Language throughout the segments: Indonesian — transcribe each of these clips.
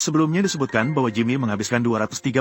Sebelumnya disebutkan bahwa Jimmy menghabiskan $234.000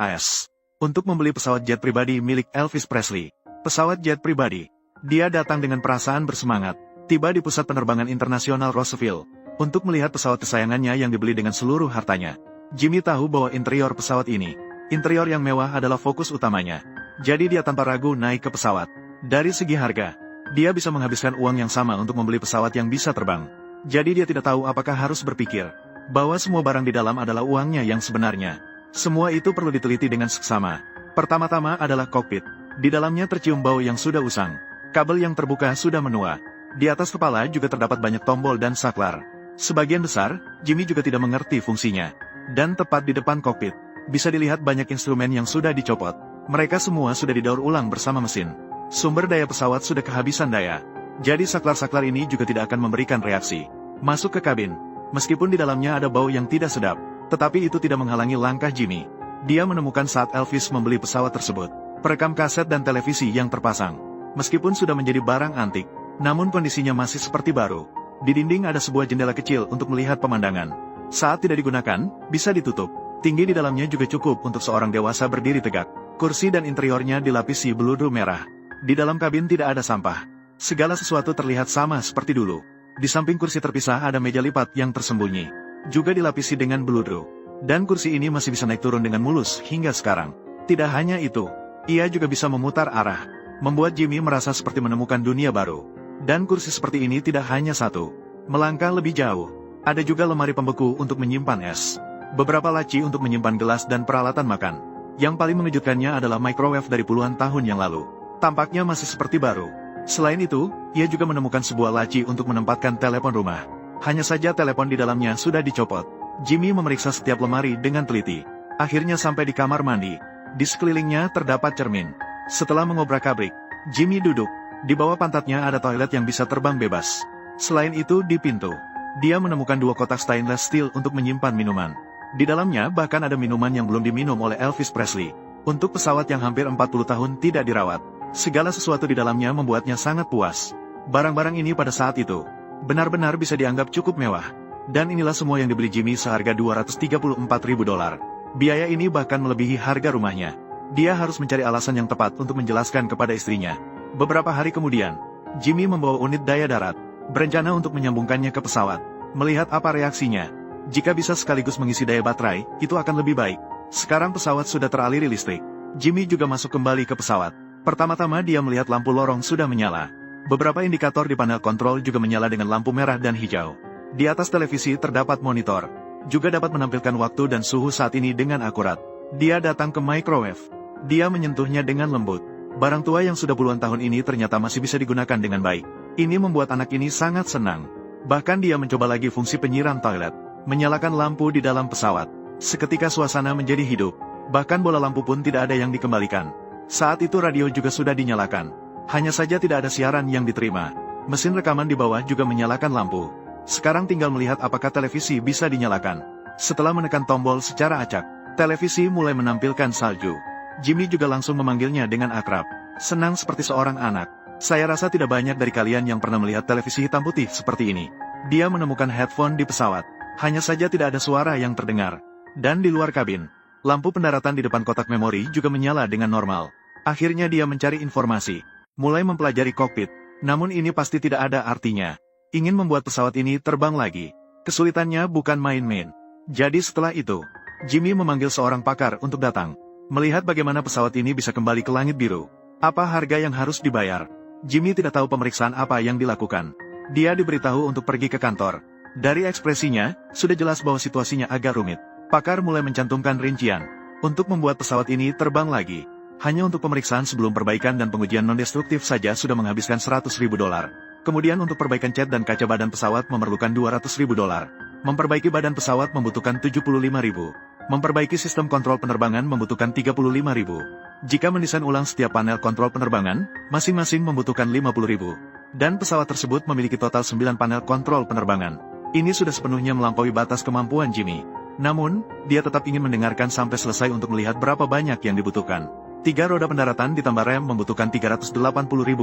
AS untuk membeli pesawat jet pribadi milik Elvis Presley. Pesawat jet pribadi. Dia datang dengan perasaan bersemangat, tiba di pusat penerbangan internasional Roosevelt untuk melihat pesawat kesayangannya yang dibeli dengan seluruh hartanya. Jimmy tahu bahwa interior pesawat ini, interior yang mewah adalah fokus utamanya. Jadi dia tanpa ragu naik ke pesawat. Dari segi harga, dia bisa menghabiskan uang yang sama untuk membeli pesawat yang bisa terbang. Jadi dia tidak tahu apakah harus berpikir bahwa semua barang di dalam adalah uangnya yang sebenarnya. Semua itu perlu diteliti dengan seksama. Pertama-tama adalah kokpit. Di dalamnya tercium bau yang sudah usang. Kabel yang terbuka sudah menua. Di atas kepala juga terdapat banyak tombol dan saklar. Sebagian besar, Jimmy juga tidak mengerti fungsinya. Dan tepat di depan kokpit, bisa dilihat banyak instrumen yang sudah dicopot. Mereka semua sudah didaur ulang bersama mesin. Sumber daya pesawat sudah kehabisan daya. Jadi saklar-saklar ini juga tidak akan memberikan reaksi. Masuk ke kabin. Meskipun di dalamnya ada bau yang tidak sedap, tetapi itu tidak menghalangi langkah Jimmy. Dia menemukan saat Elvis membeli pesawat tersebut, perekam kaset dan televisi yang terpasang. Meskipun sudah menjadi barang antik, namun kondisinya masih seperti baru. Di dinding ada sebuah jendela kecil untuk melihat pemandangan. Saat tidak digunakan, bisa ditutup. Tinggi di dalamnya juga cukup untuk seorang dewasa berdiri tegak. Kursi dan interiornya dilapisi beludru merah. Di dalam kabin tidak ada sampah. Segala sesuatu terlihat sama seperti dulu. Di samping kursi terpisah ada meja lipat yang tersembunyi. Juga dilapisi dengan beludru. Dan kursi ini masih bisa naik turun dengan mulus hingga sekarang. Tidak hanya itu, ia juga bisa memutar arah. Membuat Jimmy merasa seperti menemukan dunia baru. Dan kursi seperti ini tidak hanya satu. Melangkah lebih jauh, ada juga lemari pembeku untuk menyimpan es. Beberapa laci untuk menyimpan gelas dan peralatan makan. Yang paling mengejutkannya adalah microwave dari puluhan tahun yang lalu. Tampaknya masih seperti baru. Selain itu, ia juga menemukan sebuah laci untuk menempatkan telepon rumah. Hanya saja telepon di dalamnya sudah dicopot. Jimmy memeriksa setiap lemari dengan teliti. Akhirnya sampai di kamar mandi. Di sekelilingnya terdapat cermin. Setelah mengobrak-abrik, Jimmy duduk. Di bawah pantatnya ada toilet yang bisa terbang bebas. Selain itu, di pintu, dia menemukan dua kotak stainless steel untuk menyimpan minuman. Di dalamnya bahkan ada minuman yang belum diminum oleh Elvis Presley. Untuk pesawat yang hampir 40 tahun tidak dirawat. Segala sesuatu di dalamnya membuatnya sangat puas. Barang-barang ini pada saat itu benar-benar bisa dianggap cukup mewah. Dan inilah semua yang dibeli Jimmy seharga $234.000. Biaya ini bahkan melebihi harga rumahnya. Dia harus mencari alasan yang tepat untuk menjelaskan kepada istrinya. Beberapa hari kemudian, Jimmy membawa unit daya darat, berencana untuk menyambungkannya ke pesawat. Melihat apa reaksinya. Jika bisa sekaligus mengisi daya baterai, itu akan lebih baik. Sekarang pesawat sudah teraliri listrik. Jimmy juga masuk kembali ke pesawat. Pertama-tama dia melihat lampu lorong sudah menyala. Beberapa indikator di panel kontrol juga menyala dengan lampu merah dan hijau. Di atas televisi terdapat monitor. Juga dapat menampilkan waktu dan suhu saat ini dengan akurat. Dia datang ke microwave. Dia menyentuhnya dengan lembut. Barang tua yang sudah puluhan tahun ini ternyata masih bisa digunakan dengan baik. Ini membuat anak ini sangat senang. Bahkan dia mencoba lagi fungsi penyiram toilet. Menyalakan lampu di dalam pesawat. Seketika suasana menjadi hidup. Bahkan bola lampu pun tidak ada yang dikembalikan. Saat itu radio juga sudah dinyalakan. Hanya saja tidak ada siaran yang diterima. Mesin rekaman di bawah juga menyalakan lampu. Sekarang tinggal melihat apakah televisi bisa dinyalakan. Setelah menekan tombol secara acak, televisi mulai menampilkan salju. Jimmy juga langsung memanggilnya dengan akrab. Senang seperti seorang anak. Saya rasa tidak banyak dari kalian yang pernah melihat televisi hitam putih seperti ini. Dia menemukan headphone di pesawat. Hanya saja tidak ada suara yang terdengar. Dan di luar kabin, lampu pendaratan di depan kotak memori juga menyala dengan normal. Akhirnya dia mencari informasi. Mulai mempelajari kokpit. Namun ini pasti tidak ada artinya. Ingin membuat pesawat ini terbang lagi. Kesulitannya bukan main-main. Jadi setelah itu, Jimmy memanggil seorang pakar untuk datang. Melihat bagaimana pesawat ini bisa kembali ke langit biru. Apa harga yang harus dibayar? Jimmy tidak tahu pemeriksaan apa yang dilakukan. Dia diberitahu untuk pergi ke kantor. Dari ekspresinya, sudah jelas bahwa situasinya agak rumit. Pakar mulai mencantumkan rincian. Untuk membuat pesawat ini terbang lagi. Hanya untuk pemeriksaan sebelum perbaikan dan pengujian non-destruktif saja sudah menghabiskan $100.000. Kemudian untuk perbaikan cat dan kaca badan pesawat memerlukan $200.000. Memperbaiki badan pesawat membutuhkan $75.000. Memperbaiki sistem kontrol penerbangan membutuhkan $35.000. Jika mendesain ulang setiap panel kontrol penerbangan, masing-masing membutuhkan $50.000. Dan pesawat tersebut memiliki total 9 panel kontrol penerbangan. Ini sudah sepenuhnya melampaui batas kemampuan Jimmy. Namun, dia tetap ingin mendengarkan sampai selesai untuk melihat berapa banyak yang dibutuhkan. 3 roda pendaratan ditambah rem membutuhkan 380.000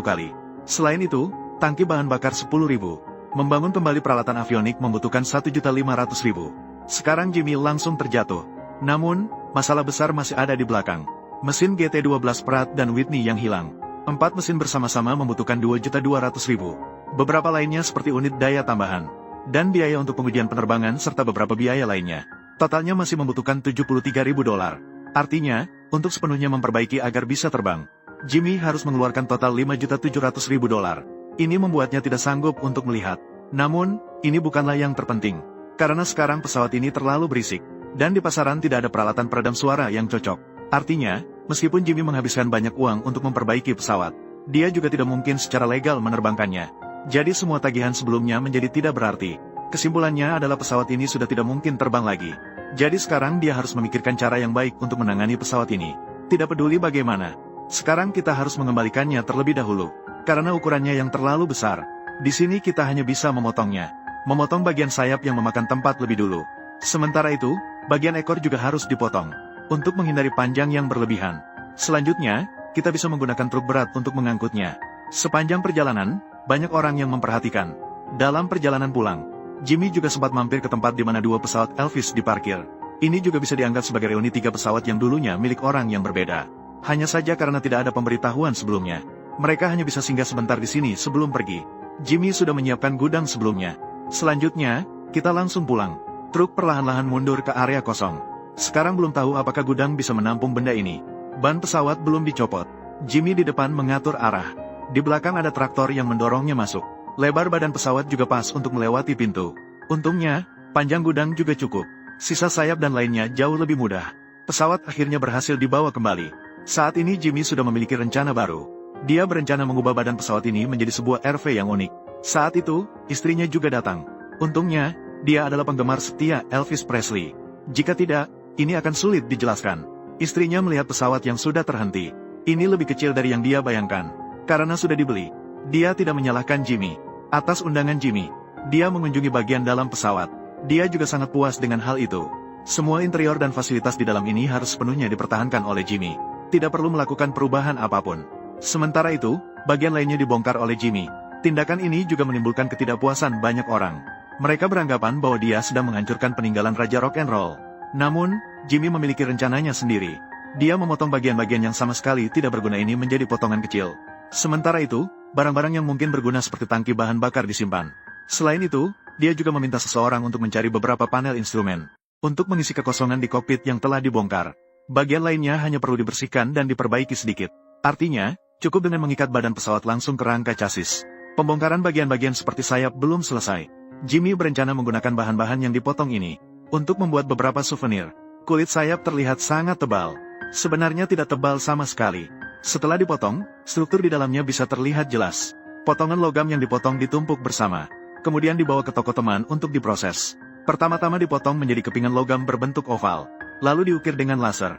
kali. Selain itu, tangki bahan bakar 10.000. Membangun kembali peralatan avionik membutuhkan 1.500.000. Sekarang Jimmy langsung terjatuh. Namun, masalah besar masih ada di belakang. Mesin GT12 Pratt dan Whitney yang hilang. 4 mesin bersama-sama membutuhkan 2.200.000. Beberapa lainnya seperti unit daya tambahan. Dan biaya untuk pengujian penerbangan serta beberapa biaya lainnya. Totalnya masih membutuhkan $73.000. Artinya, untuk sepenuhnya memperbaiki agar bisa terbang, Jimmy harus mengeluarkan total $5.700.000. Ini membuatnya tidak sanggup untuk melihat. Namun, ini bukanlah yang terpenting. Karena sekarang pesawat ini terlalu berisik. Dan di pasaran tidak ada peralatan peredam suara yang cocok. Artinya, meskipun Jimmy menghabiskan banyak uang untuk memperbaiki pesawat, dia juga tidak mungkin secara legal menerbangkannya. Jadi semua tagihan sebelumnya menjadi tidak berarti. Kesimpulannya adalah pesawat ini sudah tidak mungkin terbang lagi. Jadi sekarang dia harus memikirkan cara yang baik untuk menangani pesawat ini. Tidak peduli bagaimana. Sekarang kita harus mengembalikannya terlebih dahulu. Karena ukurannya yang terlalu besar. Di sini kita hanya bisa memotongnya. Memotong bagian sayap yang memakan tempat lebih dulu. Sementara itu, bagian ekor juga harus dipotong. Untuk menghindari panjang yang berlebihan. Selanjutnya, kita bisa menggunakan truk berat untuk mengangkutnya. Sepanjang perjalanan, banyak orang yang memperhatikan. Dalam perjalanan pulang, Jimmy juga sempat mampir ke tempat di mana 2 pesawat Elvis diparkir. Ini juga bisa dianggap sebagai reuni 3 pesawat yang dulunya milik orang yang berbeda. Hanya saja karena tidak ada pemberitahuan sebelumnya. Mereka hanya bisa singgah sebentar di sini sebelum pergi. Jimmy sudah menyiapkan gudang sebelumnya. Selanjutnya, kita langsung pulang. Truk perlahan-lahan mundur ke area kosong. Sekarang belum tahu apakah gudang bisa menampung benda ini. Ban pesawat belum dicopot. Jimmy di depan mengatur arah. Di belakang ada traktor yang mendorongnya masuk. Lebar badan pesawat juga pas untuk melewati pintu. Untungnya, panjang gudang juga cukup. Sisa sayap dan lainnya jauh lebih mudah. Pesawat akhirnya berhasil dibawa kembali. Saat ini Jimmy sudah memiliki rencana baru. Dia berencana mengubah badan pesawat ini menjadi sebuah RV yang unik. Saat itu, istrinya juga datang. Untungnya, dia adalah penggemar setia Elvis Presley. Jika tidak, ini akan sulit dijelaskan. Istrinya melihat pesawat yang sudah terhenti. Ini lebih kecil dari yang dia bayangkan. Karena sudah dibeli, dia tidak menyalahkan Jimmy. Atas undangan Jimmy, dia mengunjungi bagian dalam pesawat. Dia juga sangat puas dengan hal itu. Semua interior dan fasilitas di dalam ini harus sepenuhnya dipertahankan oleh Jimmy. Tidak perlu melakukan perubahan apapun. Sementara itu, bagian lainnya dibongkar oleh Jimmy. Tindakan ini juga menimbulkan ketidakpuasan banyak orang. Mereka beranggapan bahwa dia sedang menghancurkan peninggalan Raja Rock and Roll. Namun, Jimmy memiliki rencananya sendiri. Dia memotong bagian-bagian yang sama sekali tidak berguna ini menjadi potongan kecil. Sementara itu, barang-barang yang mungkin berguna seperti tangki bahan bakar disimpan. Selain itu, dia juga meminta seseorang untuk mencari beberapa panel instrumen. Untuk mengisi kekosongan di kokpit yang telah dibongkar. Bagian lainnya hanya perlu dibersihkan dan diperbaiki sedikit. Artinya, cukup dengan mengikat badan pesawat langsung ke rangka chassis. Pembongkaran bagian-bagian seperti sayap belum selesai. Jimmy berencana menggunakan bahan-bahan yang dipotong ini untuk membuat beberapa souvenir. Kulit sayap terlihat sangat tebal. Sebenarnya tidak tebal sama sekali. Setelah dipotong, struktur di dalamnya bisa terlihat jelas. Potongan logam yang dipotong ditumpuk bersama. Kemudian dibawa ke toko teman untuk diproses. Pertama-tama dipotong menjadi kepingan logam berbentuk oval. Lalu diukir dengan laser.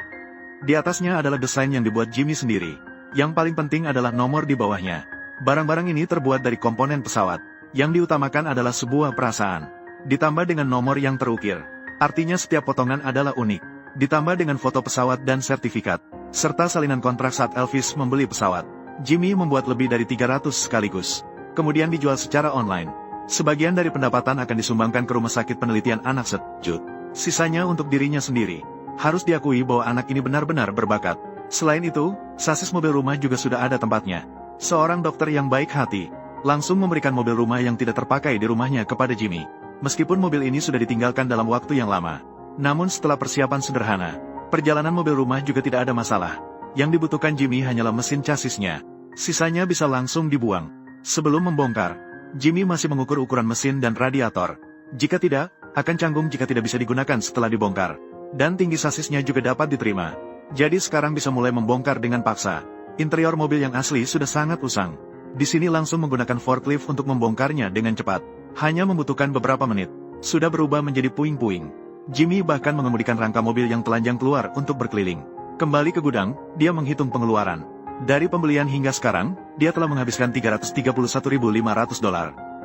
Di atasnya adalah desain yang dibuat Jimmy sendiri. Yang paling penting adalah nomor di bawahnya. Barang-barang ini terbuat dari komponen pesawat. Yang diutamakan adalah sebuah perasaan. Ditambah dengan nomor yang terukir. Artinya setiap potongan adalah unik. Ditambah dengan foto pesawat dan sertifikat. Serta salinan kontrak saat Elvis membeli pesawat. Jimmy membuat lebih dari 300 sekaligus. Kemudian dijual secara online. Sebagian dari pendapatan akan disumbangkan ke Rumah Sakit Penelitian Anak St. Jude. Sisanya untuk dirinya sendiri. Harus diakui bahwa anak ini benar-benar berbakat. Selain itu, sasis mobil rumah juga sudah ada tempatnya. Seorang dokter yang baik hati langsung memberikan mobil rumah yang tidak terpakai di rumahnya kepada Jimmy. Meskipun mobil ini sudah ditinggalkan dalam waktu yang lama. Namun setelah persiapan sederhana, perjalanan mobil rumah juga tidak ada masalah. Yang dibutuhkan Jimmy hanyalah mesin chassisnya. Sisanya bisa langsung dibuang. Sebelum membongkar, Jimmy masih mengukur ukuran mesin dan radiator. Jika tidak, akan canggung jika tidak bisa digunakan setelah dibongkar. Dan tinggi chassisnya juga dapat diterima. Jadi sekarang bisa mulai membongkar dengan paksa. Interior mobil yang asli sudah sangat usang. Di sini langsung menggunakan forklift untuk membongkarnya dengan cepat. Hanya membutuhkan beberapa menit. Sudah berubah menjadi puing-puing. Jimmy bahkan mengemudikan rangka mobil yang telanjang keluar untuk berkeliling. Kembali ke gudang, dia menghitung pengeluaran. Dari pembelian hingga sekarang, dia telah menghabiskan $331.500.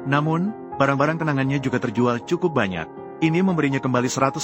Namun, barang-barang kenangannya juga terjual cukup banyak. Ini memberinya kembali $100.000.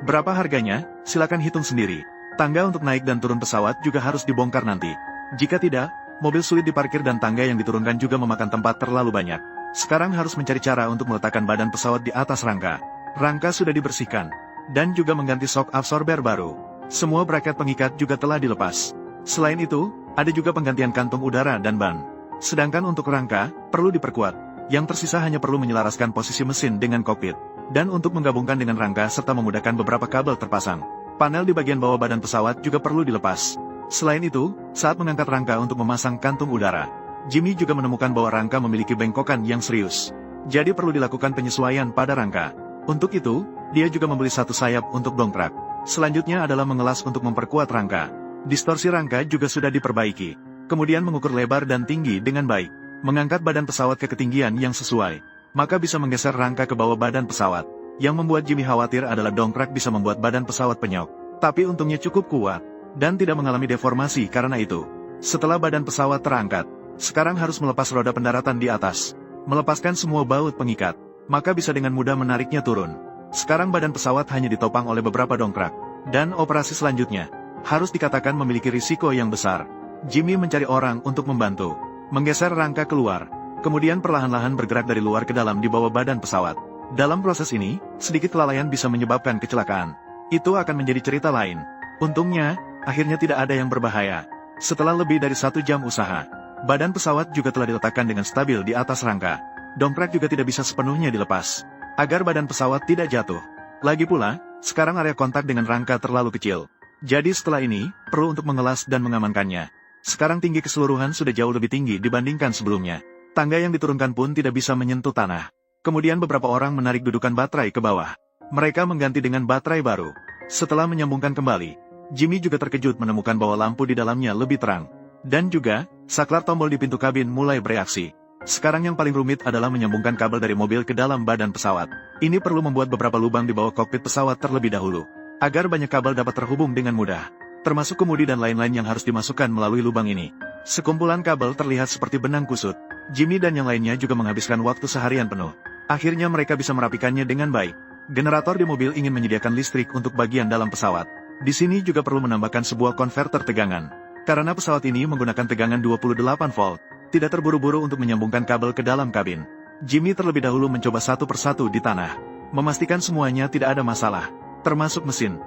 Berapa harganya? Silakan hitung sendiri. Tangga untuk naik dan turun pesawat juga harus dibongkar nanti. Jika tidak, mobil sulit diparkir dan tangga yang diturunkan juga memakan tempat terlalu banyak. Sekarang harus mencari cara untuk meletakkan badan pesawat di atas rangka. Rangka sudah dibersihkan, dan juga mengganti shock absorber baru. Semua braket pengikat juga telah dilepas. Selain itu, ada juga penggantian kantung udara dan ban. Sedangkan untuk rangka, perlu diperkuat. Yang tersisa hanya perlu menyelaraskan posisi mesin dengan kokpit. Dan untuk menggabungkan dengan rangka serta memudahkan beberapa kabel terpasang. Panel di bagian bawah badan pesawat juga perlu dilepas. Selain itu, saat mengangkat rangka untuk memasang kantung udara, Jimmy juga menemukan bahwa rangka memiliki bengkokan yang serius. Jadi perlu dilakukan penyesuaian pada rangka. Untuk itu, dia juga membeli satu sayap untuk dongkrak. Selanjutnya adalah mengelas untuk memperkuat rangka. Distorsi rangka juga sudah diperbaiki. Kemudian mengukur lebar dan tinggi dengan baik. Mengangkat badan pesawat ke ketinggian yang sesuai. Maka bisa menggeser rangka ke bawah badan pesawat. Yang membuat Jimmy khawatir adalah dongkrak bisa membuat badan pesawat penyok. Tapi untungnya cukup kuat. Dan tidak mengalami deformasi karena itu. Setelah badan pesawat terangkat, sekarang harus melepas roda pendaratan di atas. Melepaskan semua baut pengikat. Maka bisa dengan mudah menariknya turun. Sekarang badan pesawat hanya ditopang oleh beberapa dongkrak. Dan operasi selanjutnya harus dikatakan memiliki risiko yang besar. Jimmy mencari orang untuk membantu. Menggeser rangka keluar. Kemudian perlahan-lahan bergerak dari luar ke dalam di bawah badan pesawat. Dalam proses ini, sedikit kelalaian bisa menyebabkan kecelakaan. Itu akan menjadi cerita lain. Untungnya, akhirnya tidak ada yang berbahaya. Setelah lebih dari 1 jam usaha, badan pesawat juga telah diletakkan dengan stabil di atas rangka. Dongkrak juga tidak bisa sepenuhnya dilepas, agar badan pesawat tidak jatuh. Lagi pula, sekarang area kontak dengan rangka terlalu kecil. Jadi setelah ini, perlu untuk mengelas dan mengamankannya. Sekarang tinggi keseluruhan sudah jauh lebih tinggi dibandingkan sebelumnya. Tangga yang diturunkan pun tidak bisa menyentuh tanah. Kemudian beberapa orang menarik dudukan baterai ke bawah. Mereka mengganti dengan baterai baru. Setelah menyambungkan kembali, Jimmy juga terkejut menemukan bahwa lampu di dalamnya lebih terang. Dan juga, saklar tombol di pintu kabin mulai bereaksi. Sekarang yang paling rumit adalah menyambungkan kabel dari mobil ke dalam badan pesawat. Ini perlu membuat beberapa lubang di bawah kokpit pesawat terlebih dahulu, agar banyak kabel dapat terhubung dengan mudah. Termasuk kemudi dan lain-lain yang harus dimasukkan melalui lubang ini. Sekumpulan kabel terlihat seperti benang kusut. Jimmy dan yang lainnya juga menghabiskan waktu seharian penuh. Akhirnya mereka bisa merapikannya dengan baik. Generator di mobil ingin menyediakan listrik untuk bagian dalam pesawat. Di sini juga perlu menambahkan sebuah konverter tegangan. Karena pesawat ini menggunakan tegangan 28 volt, tidak terburu-buru untuk menyambungkan kabel ke dalam kabin. Jimmy terlebih dahulu mencoba satu persatu di tanah. Memastikan semuanya tidak ada masalah, termasuk mesin.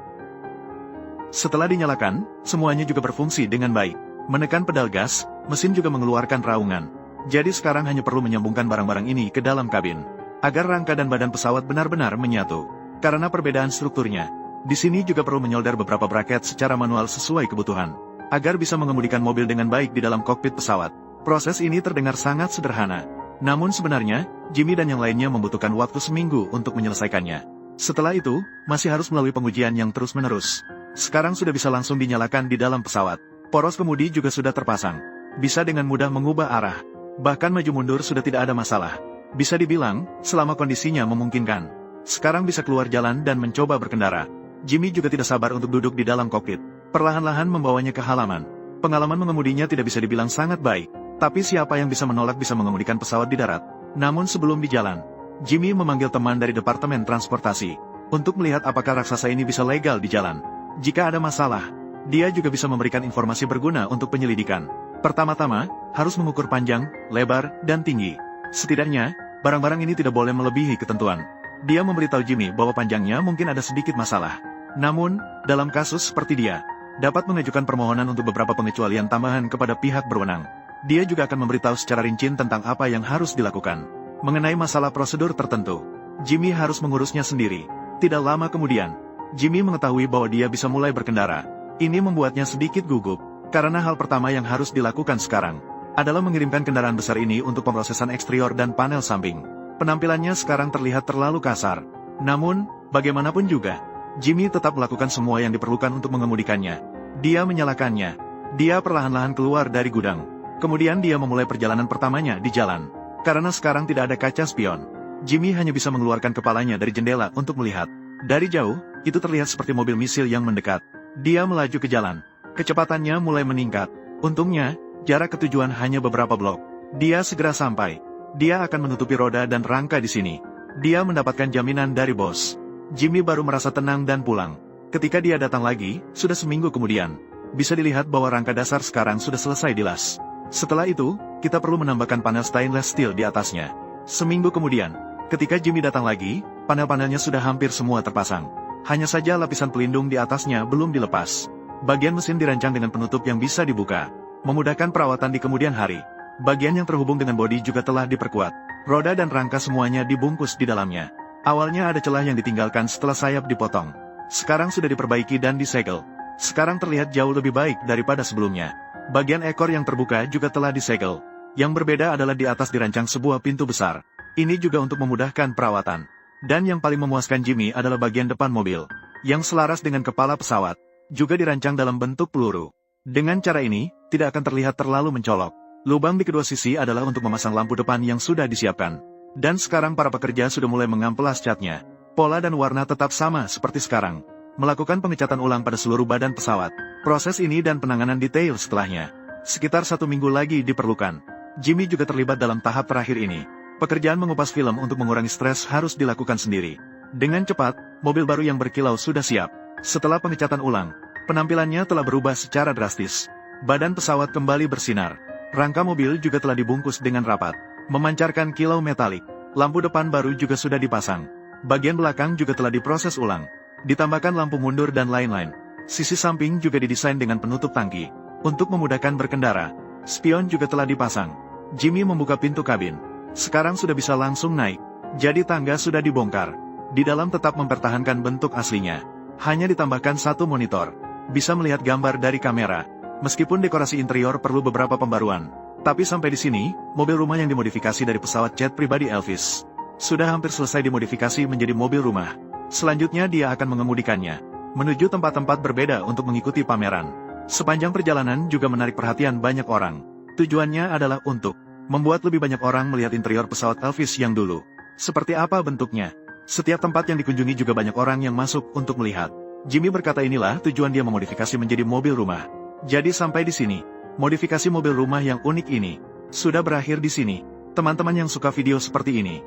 Setelah dinyalakan, semuanya juga berfungsi dengan baik. Menekan pedal gas, mesin juga mengeluarkan raungan. Jadi sekarang hanya perlu menyambungkan barang-barang ini ke dalam kabin, agar rangka dan badan pesawat benar-benar menyatu. Karena perbedaan strukturnya, di sini juga perlu menyolder beberapa braket secara manual sesuai kebutuhan, agar bisa mengemudikan mobil dengan baik di dalam kokpit pesawat. Proses ini terdengar sangat sederhana. Namun sebenarnya, Jimmy dan yang lainnya membutuhkan waktu seminggu untuk menyelesaikannya. Setelah itu, masih harus melalui pengujian yang terus-menerus. Sekarang sudah bisa langsung dinyalakan di dalam pesawat. Poros kemudi juga sudah terpasang. Bisa dengan mudah mengubah arah. Bahkan maju mundur sudah tidak ada masalah. Bisa dibilang, selama kondisinya memungkinkan. Sekarang bisa keluar jalan dan mencoba berkendara. Jimmy juga tidak sabar untuk duduk di dalam kokpit. Perlahan-lahan membawanya ke halaman. Pengalaman mengemudinya tidak bisa dibilang sangat baik. Tapi siapa yang bisa menolak bisa mengemudikan pesawat di darat. Namun sebelum di jalan, Jimmy memanggil teman dari Departemen Transportasi untuk melihat apakah raksasa ini bisa legal di jalan. Jika ada masalah, dia juga bisa memberikan informasi berguna untuk penyelidikan. Pertama-tama, harus mengukur panjang, lebar, dan tinggi. Setidaknya, barang-barang ini tidak boleh melebihi ketentuan. Dia memberitahu Jimmy bahwa panjangnya mungkin ada sedikit masalah. Namun, dalam kasus seperti dia, dapat mengajukan permohonan untuk beberapa pengecualian tambahan kepada pihak berwenang. Dia juga akan memberitahu secara rinci tentang apa yang harus dilakukan. Mengenai masalah prosedur tertentu, Jimmy harus mengurusnya sendiri. Tidak lama kemudian, Jimmy mengetahui bahwa dia bisa mulai berkendara. Ini membuatnya sedikit gugup, karena hal pertama yang harus dilakukan sekarang adalah mengirimkan kendaraan besar ini untuk pemrosesan eksterior dan panel samping. Penampilannya sekarang terlihat terlalu kasar. Namun, bagaimanapun juga, Jimmy tetap melakukan semua yang diperlukan untuk mengemudikannya. Dia menyalakannya. Dia perlahan-lahan keluar dari gudang. Kemudian dia memulai perjalanan pertamanya di jalan. Karena sekarang tidak ada kaca spion, Jimmy hanya bisa mengeluarkan kepalanya dari jendela untuk melihat. Dari jauh, itu terlihat seperti mobil misil yang mendekat. Dia melaju ke jalan. Kecepatannya mulai meningkat. Untungnya, jarak ke tujuan hanya beberapa blok. Dia segera sampai. Dia akan menutupi roda dan rangka di sini. Dia mendapatkan jaminan dari bos. Jimmy baru merasa tenang dan pulang. Ketika dia datang lagi, sudah seminggu kemudian. Bisa dilihat bahwa rangka dasar sekarang sudah selesai dilas. Setelah itu, kita perlu menambahkan panel stainless steel di atasnya. Seminggu kemudian, ketika Jimmy datang lagi, panel-panelnya sudah hampir semua terpasang. Hanya saja lapisan pelindung di atasnya belum dilepas. Bagian mesin dirancang dengan penutup yang bisa dibuka, memudahkan perawatan di kemudian hari. Bagian yang terhubung dengan bodi juga telah diperkuat. Roda dan rangka semuanya dibungkus di dalamnya. Awalnya ada celah yang ditinggalkan setelah sayap dipotong. Sekarang sudah diperbaiki dan disegel. Sekarang terlihat jauh lebih baik daripada sebelumnya. Bagian ekor yang terbuka juga telah disegel. Yang berbeda adalah di atas dirancang sebuah pintu besar. Ini juga untuk memudahkan perawatan. Dan yang paling memuaskan Jimmy adalah bagian depan mobil, yang selaras dengan kepala pesawat, juga dirancang dalam bentuk peluru. Dengan cara ini, tidak akan terlihat terlalu mencolok. Lubang di kedua sisi adalah untuk memasang lampu depan yang sudah disiapkan. Dan sekarang para pekerja sudah mulai mengamplas catnya. Pola dan warna tetap sama seperti sekarang. Melakukan pengecatan ulang pada seluruh badan pesawat. Proses ini dan penanganan detail setelahnya. Sekitar 1 minggu lagi diperlukan. Jimmy juga terlibat dalam tahap terakhir ini. Pekerjaan mengupas film untuk mengurangi stres harus dilakukan sendiri. Dengan cepat, mobil baru yang berkilau sudah siap. Setelah pengecatan ulang, penampilannya telah berubah secara drastis. Badan pesawat kembali bersinar. Rangka mobil juga telah dibungkus dengan rapat, memancarkan kilau metalik. Lampu depan baru juga sudah dipasang. Bagian belakang juga telah diproses ulang. Ditambahkan lampu mundur dan lain-lain. Sisi samping juga didesain dengan penutup tangki. Untuk memudahkan berkendara, spion juga telah dipasang. Jimmy membuka pintu kabin. Sekarang sudah bisa langsung naik. Jadi tangga sudah dibongkar. Di dalam tetap mempertahankan bentuk aslinya. Hanya ditambahkan 1 monitor. Bisa melihat gambar dari kamera. Meskipun dekorasi interior perlu beberapa pembaruan. Tapi sampai di sini, mobil rumah yang dimodifikasi dari pesawat jet pribadi Elvis sudah hampir selesai dimodifikasi menjadi mobil rumah. Selanjutnya dia akan mengemudikannya menuju tempat-tempat berbeda untuk mengikuti pameran. Sepanjang perjalanan juga menarik perhatian banyak orang. Tujuannya adalah untuk membuat lebih banyak orang melihat interior pesawat Elvis yang dulu. Seperti apa bentuknya? Setiap tempat yang dikunjungi juga banyak orang yang masuk untuk melihat. Jimmy berkata inilah tujuan dia memodifikasi menjadi mobil rumah. Jadi sampai di sini, modifikasi mobil rumah yang unik ini sudah berakhir di sini. Teman-teman yang suka video seperti ini,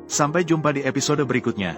sampai jumpa di episode berikutnya.